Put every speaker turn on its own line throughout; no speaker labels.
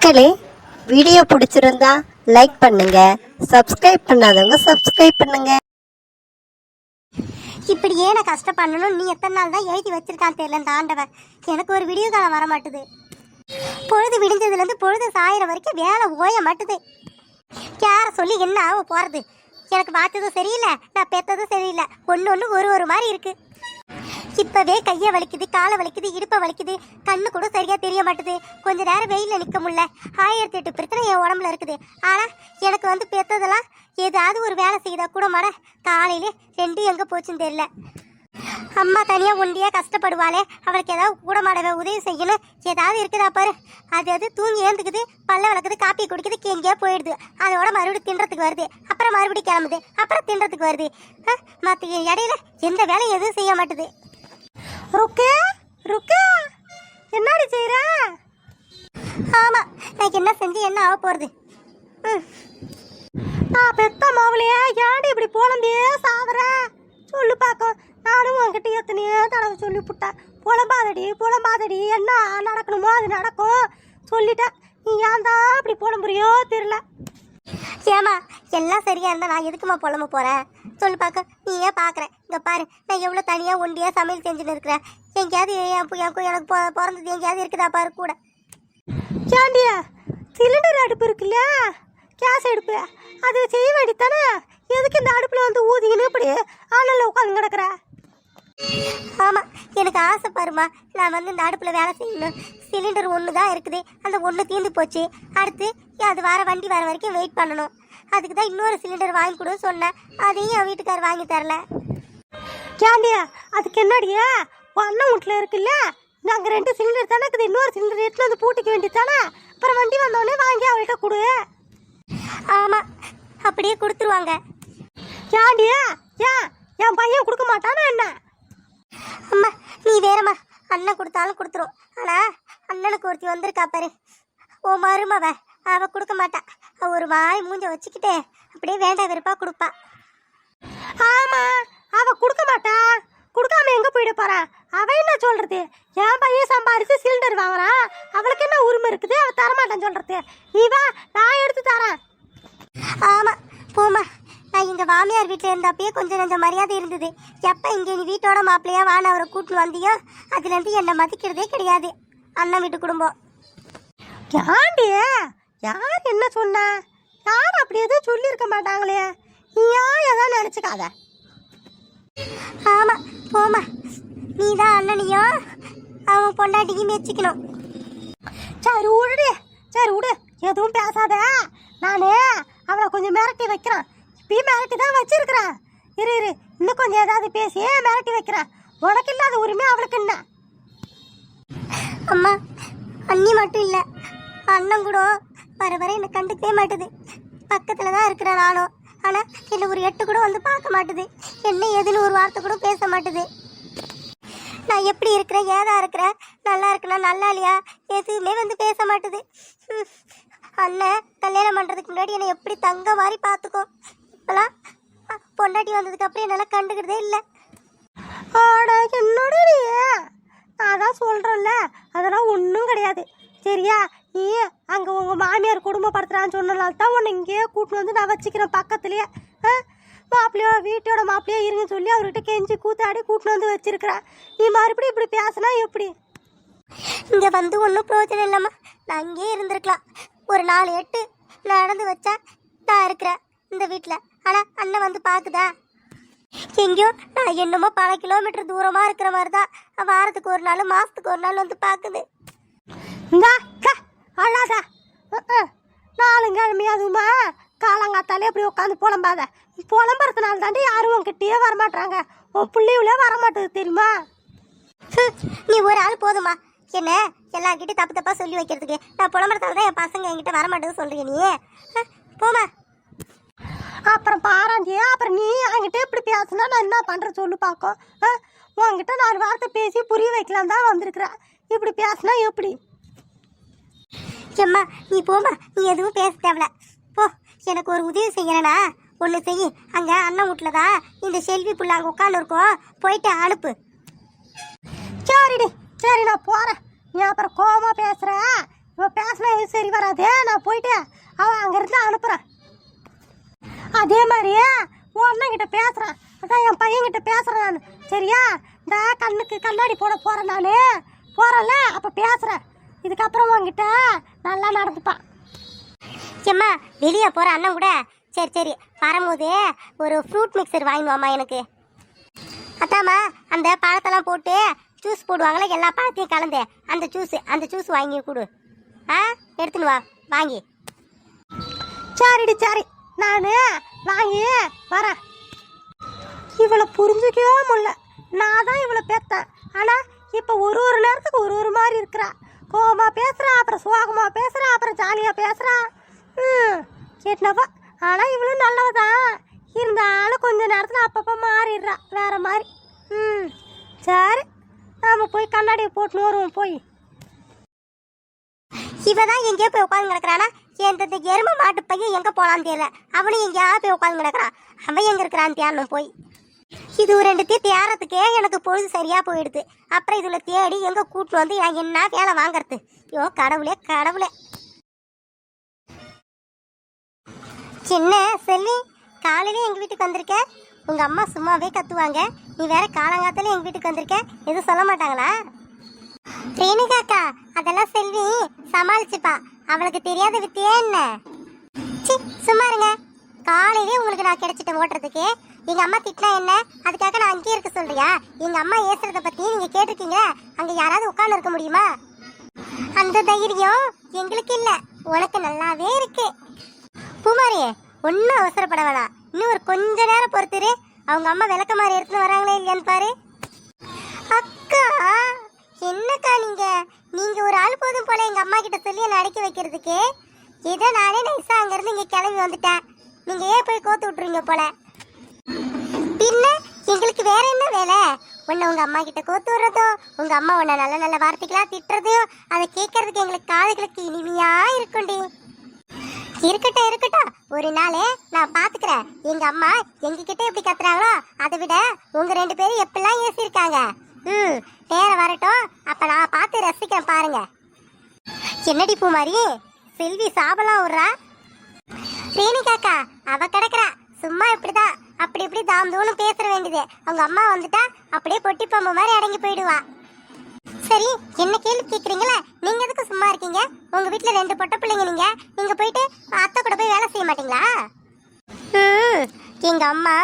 மக்களே, வீடியோ பிடிச்சிருந்தா லைக் பண்ணுங்க, சப்ஸ்கிரைப் பண்ணாதவங்க சப்ஸ்கிரைப் பண்ணுங்க.
இப்படியே நான் கஷ்டப்படணும். நீ எத்தனை நாள் தான் எழுதி வச்சிருக்கான்னு தெரியல இந்த ஆண்டவன். எனக்கு ஒரு விடிவு காலம் வர மாட்டுது. பொழுது விடிஞ்சதுலேருந்து பொழுது சாயிற வரைக்கும் வேலை ஓய மாட்டுது. யாரை சொல்லி என்ன ஆக போகிறது? எனக்கு பார்த்ததும் சரியில்லை, நான் பெற்றதும் சரியில்லை. ஒன்று ஒரு மாதிரி இருக்கு. இப்போவே கையை வலிக்குது, காலை வலிக்குது, இடுப்பை வலிக்குது, கண்ணு கூட சரியாக தெரிய மாட்டுது. கொஞ்ச நேரம் வெயிலில் நிற்க முடியல. 1008 பிரச்சனை என் உடம்புல இருக்குது. ஆனால் எனக்கு வந்து பெற்றதெல்லாம் ஏதாவது ஒரு வேலை செய்தா கூட மாட காலையிலே 2 எங்கே போச்சுன்னு தெரியல. அம்மா தனியாக ஒண்டியாக கஷ்டப்படுவாளே, அவளுக்கு ஏதாவது கூட மாடவே உதவி செய்யணும். ஏதாவது இருக்குதா பாரு. அது தூங்கி ஏந்துக்குது, பல்ல வளர்க்குது, காப்பி குடிக்குது, எங்கேயோ போயிடுது. அதோட மறுபடியும் தின்றதுக்கு வருது, அப்புறம் மறுபடியும் கிளம்புது, அப்புறம் தின்றதுக்கு வருது. மற்ற இடையில எந்த வேலையும் எதுவும் செய்ய மாட்டுது. ருக்கா ருக்கா, என்னடி செய்யற? ஆமாம், நான் என்ன செஞ்சு என்ன ஆக போகிறது? நான் பெத்த மாவுலையே ஏன்டி இப்படி புலம்பியே சாவற? சொல்லு பார்க்கும். நானும் உன்கிட்ட எத்தனையோ தடவை சொல்லி விட்டேன், புலம்பாதடி, என்ன நடக்கணுமோ அது நடக்கும் சொல்லிட்டேன். நீ ஏன் தான் அப்படி புலம்புறியோ தெரியல. ஏமா எல்லாம் சரியா இருந்தா நான் எதுக்குமா புலம்ப போறேன்? சொல்லு பார்க்க. நீ ஏன் பார்க்குறேன்? இங்கே பாரு, நான் எவ்வளோ தனியாக ஒண்டியாக சமையல் செஞ்சுன்னு இருக்கிறேன். எங்கேயாவது எனக்கு பிறந்தது எங்கேயாவது இருக்குதா பாரு கூட. ஏண்டியா சிலிண்டர் அடுப்பு இருக்குல்ல, கேஸ் அடுப்பு, அது செய்ய வேண்டித்தானே? எதுக்கு இந்த அடுப்பில் வந்து ஊதிக்கின்னு இப்படி ஆனல்ல உட்காந்து கிடக்குற? ஆமாம், எனக்கு ஆசை பாருமா. நான் வந்து இந்த அடுப்பில் வேலை செய்யணும். சிலிண்டர் ஒன்று தான் இருக்குது, அந்த ஒன்று தீர்ந்து போச்சு. அடுத்து அது வண்டி வர வரைக்கும் வெயிட் பண்ணணும். அதுக்கு தான் இன்னொரு சிலிண்டர் வாங்கி கொடுன்னு சொன்னேன். அதையும் என் வீட்டுக்கார் வாங்கி தரல. கேண்டியா அதுக்கு என்னடியா? அண்ணன் வீட்டில் இருக்குல்ல, நாங்கள் 2 சிலிண்டர் தானே இருக்குது. இன்னொரு சிலிண்டர் எடுத்து வந்து பூட்டிக்க வேண்டியது தானே? அப்புறம் வண்டி வந்தோடனே வாங்கி அவள்கிட்ட கொடு. ஆமாம், அப்படியே கொடுத்துருவாங்க. கேண்டியா ஏன் என் பையன் கொடுக்க மாட்டானா என்ன? அம்மா நீ வேறம்மா, அண்ணன் கொடுத்தாலும் கொடுத்துரும். ஆனால் அண்ணனுக்கு ஒருத்தி வந்திருக்கா பாரு, ஓ மருமவ, அவள் கொடுக்க மாட்டா. அவள் ஒரு வாய் மூஞ்ச வச்சுக்கிட்டே அப்படியே வேண்டாம் வெறுப்பா கொடுப்பா. ஆமாம், அவள் கொடுக்க மாட்டா. கொடுக்காம எங்கே போயிட போறா? அவன் என்ன சொல்றது? என் பையன் சம்பாதிச்சு சிலிண்டர் வாங்குறான், அவளுக்கு என்ன உரிமை இருக்குது? அவள் தரமாட்டான்னு சொல்றது. நீ வா, நான் எடுத்து தரேன். ஆமாம் போமா. நான் எங்கள் மாமியார் வீட்டில் இருந்தப்பயே கொஞ்சம் மரியாதை இருந்தது. எப்போ இங்கே நீ வீட்டோட மாப்பிள்ளையா வான அவரை கூட்டின்னு வந்தியோ அதுலேருந்து என்னை மதிக்கிறதே கிடையாது அண்ணன் வீட்டு குடும்பம். யாண்டி யார் என்ன சொன்ன? யார் அப்படி எதுவும் சொல்லியிருக்க மாட்டாங்களே. நீ யார் எதாவது நினச்சிக்காத. ஆமாம் போமா, நீ தான் அண்ணனையும் அவன் பொண்டாட்டிக்கு மெச்சிக்கணும். சரி விடு, எதுவும் பேசாத. நானே அவளை கொஞ்சம் மிரட்டி வைக்கிறேன். இப்பயும் மிரட்டி தான் வச்சிருக்கிறேன். இரு இன்னும் கொஞ்சம் ஏதாவது பேசி மிரட்டி வைக்கிறேன். உனக்கு இல்லாத உரிமை அவளுக்கு என்ன? அம்மா அண்ணி மட்டும் இல்லை, அண்ணன் கூட வர என்னை கண்டுக்கவே மாட்டுது. பக்கத்தில் தான் இருக்கிறேன் நானும். ஆனால் என்னை ஒரு 8 கூட வந்து பார்க்க மாட்டுது. என்ன ஏதுன்னு ஒரு வார்த்தை கூட பேச மாட்டுது. நான் எப்படி இருக்கிறேன், ஏதா இருக்கிறேன், நல்லா இருக்கேனா நல்லா இல்லையா எதுவுமே வந்து பேச மாட்டுது. அண்ணன் கல்யாணம் பண்ணுறதுக்கு முன்னாடி என்னை எப்படி தங்க மாதிரி பார்த்துக்கோ. இப்போலாம் பொண்டாட்டி வந்ததுக்கு அப்புறம் என்னால் கண்டுக்கிறதே இல்லை. என்னோட நான் தான் சொல்கிறேன்ல, அதெல்லாம் ஒன்றும் கிடையாது சரியா? நீ அங்கே உங்கள் மாமியார் குடும்பப்படுத்துகிறான்னு சொன்னனால தான் உன்னை இங்கேயே கூட்டின்னு வந்து நான் வச்சுக்கிறேன் பக்கத்துலேயே. மாப்பிள்ளையோ வீட்டோட மாப்பிள்ளையோ இருங்கன்னு சொல்லி அவர்கிட்ட கெஞ்சி கூத்தாடி கூட்டின்னு வந்து வச்சிருக்கிறேன். நீ மறுபடியும் இப்படி பேசினா எப்படி? இங்கே வந்து ஒன்றும் பிரயோஜனம் இல்லைம்மா. நான் அங்கேயே இருந்திருக்கலாம். ஒரு 4-8 நடந்து வச்சா நான் இருக்கிறேன் இந்த வீட்டில். ஆனால் அண்ணன் வந்து பார்க்குதா? எங்கேயோ நான் என்னமோ பல கிலோமீட்டர் தூரமாக இருக்கிற மாதிரி தான். வாரத்துக்கு ஒரு நாள் மாதத்துக்கு ஒரு நாள் வந்து பார்க்குது. அழாதா 4 கிழமை அதுமா காலங்காத்தாலே அப்படி உட்காந்து புலம்பாத. புலம்புறதுனால தாண்டி யாரும் உங்ககிட்டயே வரமாட்டாங்க. உன் பிள்ளைகளே வரமாட்டேது தெரியுமா? நீ ஒரு ஆள் போதுமா என்ன எல்லார்கிட்டையும் தப்பாக சொல்லி வைக்கிறதுக்கு? நான் புலம்புறதால தான் என் பசங்க என்கிட்ட வரமாட்டேன்னு சொல்கிறீங்க. நீ போமா. அப்புறம் பாராண்டியே, அப்புறம் நீ என்கிட்ட இப்படி பேசுனா நான் என்ன பண்ணுறேன் சொல்லு பார்க்கும். உன்கிட்ட 4 வார்த்தை பேசி புரிய வைக்கலாம் தான் வந்திருக்கிறேன். இப்படி பேசுனா எப்படி? எம்மா நீ போமா, நீ எதுவும் பேச தேவையில்ல போ. எனக்கு ஒரு உதவி செய்யறேனா ஒன்று செய். அங்கே அண்ணன் வீட்டில் தான் இந்த செல்வி புள்ள அங்கே உட்காந்து இருக்கோம், போயிட்டு அனுப்பு. சரிடி, சரி நான் போகிறேன். நீ அப்புறம் கோவமாக பேசுகிற. இவன் பேசினா எதுவும் சரி வராது. நான் போயிட்டு அவன் அங்கேருந்து அனுப்புகிறேன். அதே மாதிரியே உன் அண்ணன்கிட்ட பேசுகிறேன். அதான் என் பையன்கிட்ட பேசுகிறேன் நான். சரியா? இந்த கண்ணுக்கு கண்ணாடி போட போகிறேன் நான். போகிறேன்ல, அப்போ பேசுகிறேன். இதுக்கப்புறம் உங்ககிட்ட நல்லா நடந்துப்பான்.
ஏம்மா வெளியே போகிற அண்ணன் கூட சரி சரி வரும்போது ஒரு ஃப்ரூட் மிக்சர் வாங்கிடுவாம்மா எனக்கு. அத்தாம்மா அந்த பழத்தெல்லாம் போட்டு ஜூஸ் போடுவாங்களே, எல்லா பழத்தையும் கலந்து அந்த ஜூஸ் வாங்கி கொடு. எடுத்துன்னு வா வாங்கி.
சரிடி சரி, நான் வாங்கி வரேன். இவளை புரிஞ்சுக்கவே முடியல. நான் தான் இவளை பேத்தேன். ஆனால் இப்போ ஒரு நேரத்துக்கு ஒரு மாதிரி இருக்கிறா. கோவமாக பேசுகிறா, அப்புறம் சோகமாக பேசுகிறா, அப்புறம் ஜாலியாக பேசுகிறா. கேட்டனப்பா. ஆனால் இவளும் நல்லவ தான். இருந்தாலும் கொஞ்ச நேரத்தில் அப்பப்போ மாறிடுறா வேற மாதிரி. சரி, நாம் போய் கண்ணாடியை போட்டுன்னு வருவோம். போய்
இவ தான் எங்கேயோ போய் உட்காந்து கிடக்குறானா? எந்த எருமை மாட்டு பையன் எங்கே போகலான்னு தெரியல. அவனும் எங்கேயாவது போய் உட்காந்து கிடக்குறான். அவன் எங்கே இருக்கிறான்னு தேடணும் போய். இது ஒரு ரெண்டுத்தையும் தேடுறதுக்கே எனக்கு பொழுது சரியாக போயிடுது. அப்புறம் இதில் தேடி எங்கே கூட்டு வந்து நான் என்ன வேலை வாங்கறது? ஐயோ கடவுளே கடவுளே. சின்ன செல்லி, காலையிலே எங்கள் வீட்டுக்கு வந்திருக்க. உங்கள் அம்மா சும்மாவே கத்துவாங்க. நீ வேற காலங்காத்தாலே எங்கள் வீட்டுக்கு வந்திருக்க. எதுவும் சொல்ல மாட்டாங்களா? ரேணுகாக்கா அதெல்லாம் செல்வி சமாளிச்சுப்பா. அவளுக்கு தெரியாத வித்தியே என்ன? சி சும்மா இருங்க. காலையிலே உங்களுக்கு நான் கிடைச்சிட்டேன் ஓட்டுறதுக்கு. எங்க அம்மா திட்டினா என்ன? அதுக்காக நான் அங்கேயே இருக்க சொல்றியா? எங்க அம்மா ஏசுறத பத்தி நீங்க கேட்டிருக்கீங்க. அங்க யாராவது உட்கார்ந்து இருக்க முடியுமா? அந்த தைரியம் எங்களுக்கு இல்ல, உனக்கு நல்லாவே இருக்கு. பூமாரி ஒன்னும் அவசரப்பட வேணாம். இன்னும் ஒரு கொஞ்ச நேரம் பொறுத்துரு. அவங்க அம்மா விளக்க மாதிரி எடுத்துன்னு வராங்களே இல்லையான்னு பாரு. அக்கா என்னக்கா நீங்க ஒரு ஆள் போதும் போல எங்க அம்மா கிட்ட சொல்லி என்ன அடக்கி வைக்கிறதுக்கு. ஏதோ நானே நைஸா அங்க இருந்து இங்க கிளம்பி வந்துட்டேன். நீங்க ஏன் போய் கோத்து விட்டுருவீங்க போல. பின்ன எங்களுக்கு வேற என்ன வேலை? உன்னை உங்க அம்மா கிட்ட கோத்து விடுறதோ, உங்க அம்மா உன்னை நல்ல நல்ல வார்த்தைகளா திட்டுறதோ, அதை கேட்கறதுக்கு எங்களுக்கு காதுகளுக்கு இனிமையா இருக்குண்டி. இருக்கட்டும், ஒரு நாளே நான் பாத்துக்கிறேன். எங்க அம்மா எங்க கிட்ட எப்படி கத்துறாங்களோ அதை விட உங்க 2 பேரும் எப்படிலாம் ஏசிருக்காங்க. நேரம் வரட்டும், அப்ப நான் பார்த்து ரசிக்கிறேன் பாருங்க. என்னடி பூமாரி செல்வி சாபலாம் விடுறா? ரேணுகாக்கா அவ கிடக்குறா சும்மா இப்படிதான் அப்படி இப்படி தாம் தூன்னு பேசுற வேண்டியது. அவங்க அம்மா வந்துட்டா அப்படியே பொட்டி பாம்பு மாதிரி அடங்கி போயிடுவா. சரி, என்ன கேள்வி கேக்குறீங்களா? நீங்க எதுக்கு சும்மா இருக்கீங்க? உங்க வீட்டுல 2 பொட்ட பிள்ளைங்க. நீங்க போயிட்டு அத்தை கூட போய் வேலை செய்ய மாட்டீங்களா? எங்க அம்மா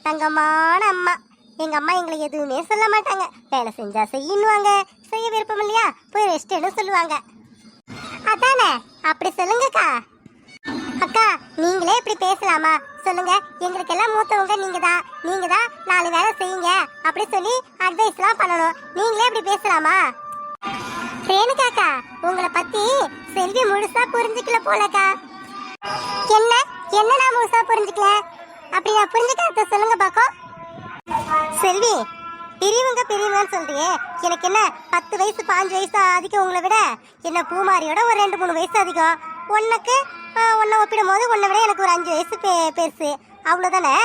தங்கமான அம்மா. எங்க அம்மா எங்களை எதுவுமே சொல்ல மாட்டாங்க. வேலை செஞ்சா செய்யணுவாங்க, செய்ய விருப்பம் இல்லையா போய் ரெஸ்ட் எடுன்னு சொல்லுவாங்க. அதானே, அப்படி சொல்லுங்கக்கா. அக்கா நீங்களே இப்படி பேசலாமா சொல்லுங்க? எங்களுக்கு எல்லாம் மூத்தவங்க நீங்க தான் 4 வேலை செய்யுங்க அப்படி சொல்லி அட்வைஸ் எல்லாம் பண்ணணும். நீங்களே இப்படி பேசலாமா? ரேணுகாக்கா உங்களை பத்தி செல்வி முழுசா புரிஞ்சுக்கல போலக்கா. என்ன நான் முழுசா புரிஞ்சுக்கல? அப்படி நான் புரிஞ்சுக்காத சொல்லுங்க பாக்கோம். செல்வி பெரியவங்கன்னு சொல்றியே, எனக்கு என்ன 10 வயசு 5 வயசு அதிகம் உங்களை விட? என்ன பூமாரியோட ஒரு 2-3 வயசு அதிகம். உன்னை ஒப்பிடும் போது உன்னை விட எனக்கு ஒரு 5 வயசு பெருசு, அவ்வளவுதானே?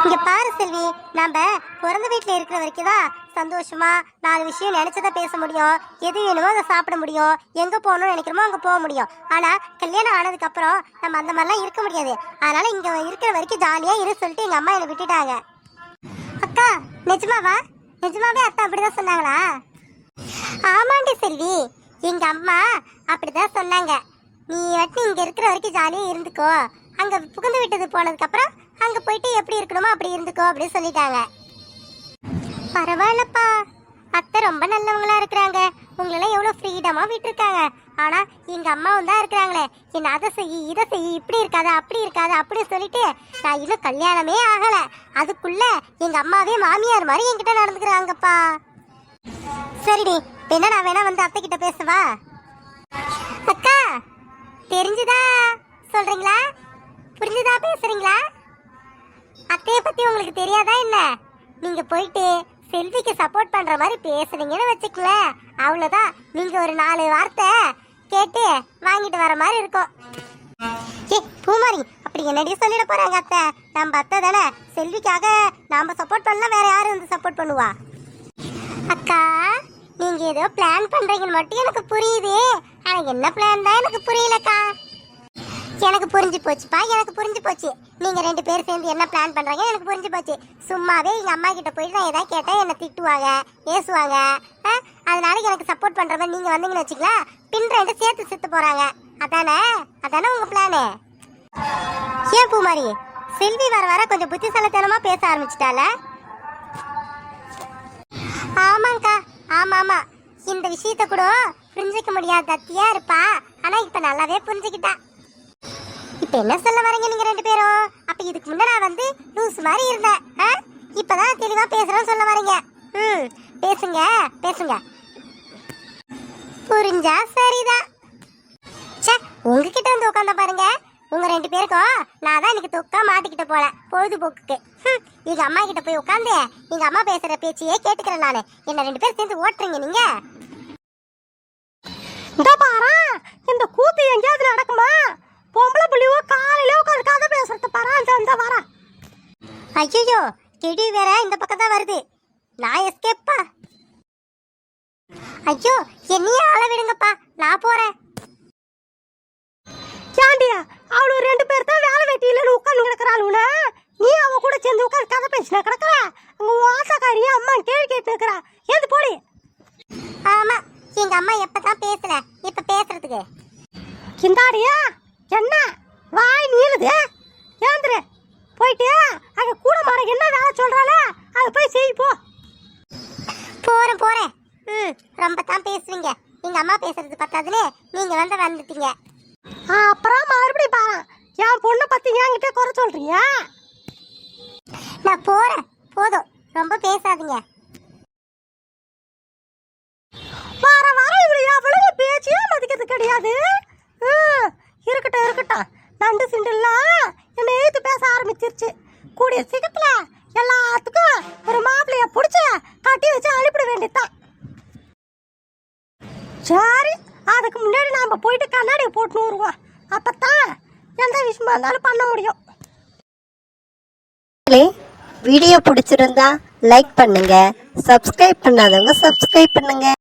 இங்க பாரு செல்வி, நாம பிறந்த வீட்டுல இருக்கிற வரைக்கும் தான் சந்தோஷமா 4 விஷயம் நினைச்சதா பேச முடியும். எது வேணுமோ அதை சாப்பிட முடியும். எங்க போகணும்னு நினைக்கிறோமோ அங்க போக முடியும். ஆனா கல்யாணம் ஆனதுக்கு அப்புறம் நம்ம அந்த மாதிரிலாம் இருக்க முடியாது. அதனால இங்க இருக்கிற வரைக்கும் ஜாலியா இரு சொல்லிட்டு எங்க அம்மா என்னை விட்டுட்டாங்க. அக்கா நிஜமாவே அத்தா அப்படிதான் சொன்னாங்களா? ஆமாண்டி செல்வி, எங்க அம்மா அப்படிதான் சொன்னாங்க. நீ இங்க இருக்கிற வரைக்கும் ஜாலியா இருந்துக்கோ, அங்க புகுந்து விட்டது போனதுக்கு அப்புறம் அங்க போயிட்டு எப்படி இருக்கணுமோ அப்படி இருந்துக்கோ அப்படின்னு சொல்லிட்டாங்க. பரவாயில்லப்பா, அத்தை ரொம்ப நல்லவங்களா இருக்கிறாங்க. உங்களெல்லாம் எவ்வளவு ஃப்ரீடமா விட்டுருக்காங்க. ஆனா எங்க அம்மாவும் தான் இருக்கிறாங்களே, என்ன அதை செய்யி இதை செய்யி, இப்படி இருக்காது அப்படி இருக்காது அப்படி சொல்லிட்டு நான் இன்னும் கல்யாணமே ஆகல, அதுக்குள்ள எங்க அம்மாவே மாமியார் மாதிரி என்கிட்ட நடந்துக்கிறாங்கப்பா. சரிடி, என்ன நான் வேணா வந்து அத்தை கிட்ட பேசவா? அக்கா தெரிஞ்சுதா சொல்றீங்களா? புரிஞ்சுதா பேசுறீங்களா? அத்தைய பத்தி உங்களுக்கு தெரியாதா என்ன? நீங்க போயிட்டு செல்விக்கு சப்போர்ட் பண்ற மாதிரி பேசுறீங்கன்னு வச்சுக்கல, அவ்வளவுதான். நீங்க ஒரு 4 வார்த்தை கேட்டு வாங்கிட்டு வர மாதிரி இருக்கும். ஏ பூமாரி, அப்படி என்னடி சொல்லிட போறாங்க அத்தை? நம்ம அத்தை தானே, செல்விக்காக நாம சப்போர்ட் பண்ணலாம், வேற யாரு வந்து சப்போர்ட் பண்ணுவா? அக்கா நீங்க ஏதோ பிளான் பண்றீங்கன்னு மட்டும் எனக்கு புரியுது. ஆனா என்ன பிளான் தான் எனக்கு புரியலக்கா. எனக்கு புரிஞ்சு போச்சுப்பா, எனக்கு புரிஞ்சு போச்சு. நீங்க 2 பேர் சேர்ந்து என்ன பிளான் பண்றீங்க எனக்கு புரிஞ்சு போச்சு. சும்மாவே எங்க அம்மா கிட்ட போயிட்டு நான் ஏதாவது கேட்டா என்ன திட்டுவாங்க, ஏசுவாங்க. அதனால எனக்கு சப்போர்ட் பண்ற மாதிரி நீங்க வந்தீங்கன்னு வச்சுக்கலாம், பின் 2 சேர்த்து செத்து போறாங்க. அதானே அதானே உங்க பிளானு? ஏன் பூமாரி, செல்வி வர வர கொஞ்சம் புத்திசாலித்தனமா பேச ஆரம்பிச்சிட்டால? ஆமாங்கக்கா, ஆமா ஆமா. இந்த விஷயத்த கூட புரிஞ்சுக்க முடியாத தத்தியா இருப்பா, ஆனா இப்ப நல்லாவே புரிஞ்சுக்கிட்டா. இப்ப என்ன சொல்ல வரீங்க நீங்க 2 பேரும்? அப்ப இதுக்கு முன்ன நான் வந்து லூஸ் மாதிரி இருந்தேன், இப்பதான் தெளிவா பேசுறேன்னு சொல்ல வரீங்க. பேசுங்க பேசுங்க, புரிஞ்சா சரிதான். சே, உங்ககிட்ட வந்து உட்காந்த பாருங்க. உங்க 2 பேருக்கும் நான் தான் இன்னைக்கு தொக்கா மாட்டிக்கிட்ட போல பொழுதுபோக்குக்கு. எங்க அம்மா கிட்ட போய் உட்காந்து எங்க அம்மா பேசுற பேச்சையே கேட்டுக்கிறேன் நானு. என்ன 2 பேர் சேர்ந்து ஓட்டுறீங்க நீங்க.
இந்த பாரா, இந்த கூத்து எங்கேயாவது நடக்குமா? பொம்பளை புள்ளியோ காலையில உட்காந்து கதை பேசுறது பாரா. அந்த வரா.
ஐயோ, கெடி வேற இந்த பக்கம் தான் வருது. நான் எஸ்கேப்பா. ஐயோ, என்னையே ஆள விடுங்கப்பா, நான் போறேன்.
ஏண்டியா, அவளு 2 பேர் தான் வேலை வெட்டியில உட்காந்து கிடக்குறாளுனா, நீ அவ கூட சேர்ந்து உட்காந்து கதை பேசினா கிடக்குற. அங்க வாசக்காரியா அம்மா கேள்வி கேட்டு இருக்கிறா. ஏது போடி.
ஆமா, எங்க அம்மா எப்பதான் பேசல, இப்ப பேசுறதுக்கு.
கிந்தாடியா, என்ன வாய் நீளுது? ஏந்திரு, போயிட்டு அங்க கூட மாட என்ன வேலை சொல்றாள அதை போய் செய் போ.
போறேன் போறேன். ரொம்ப தான் பேசுவீங்க. எங்க அம்மா பேசுறது பத்தாதுன்னு நீங்க வந்துட்டீங்க.
அப்புறம் மறுபடியும் பாரு, என் பொண்ணை பத்தி என்கிட்ட குறை சொல்றியா?
நான் போறேன், போதும், ரொம்ப பேசாதீங்க.
வர வர இவரு எவ்வளவு பேச்சியே மதிக்கிறது கிடையாது. இருக்கட்டும் இருக்கட்டும், நண்டு சிண்டெல்லாம் என்ன ஏத்து பேச ஆரம்பிச்சிருச்சு. கூடிய சீக்கிரத்துல எல்லாத்துக்கும் ஒரு மாப்பிள்ளைய பிடிச்சி கட்டி வச்சு அனுப்பிட வேண்டியதுதான். சரி, அதுக்கு முன்னாடி நாம போயிட்டு கண்ணாடியை போட்டுன்னு வருவோம். அப்பத்தான் எந்த விஷயமா இருந்தாலும் பண்ண முடியும்.
வீடியோ பிடிச்சிருந்தா லைக் பண்ணுங்க, சப்ஸ்கிரைப் பண்ணாதவங்க சப்ஸ்கிரைப் பண்ணுங்க.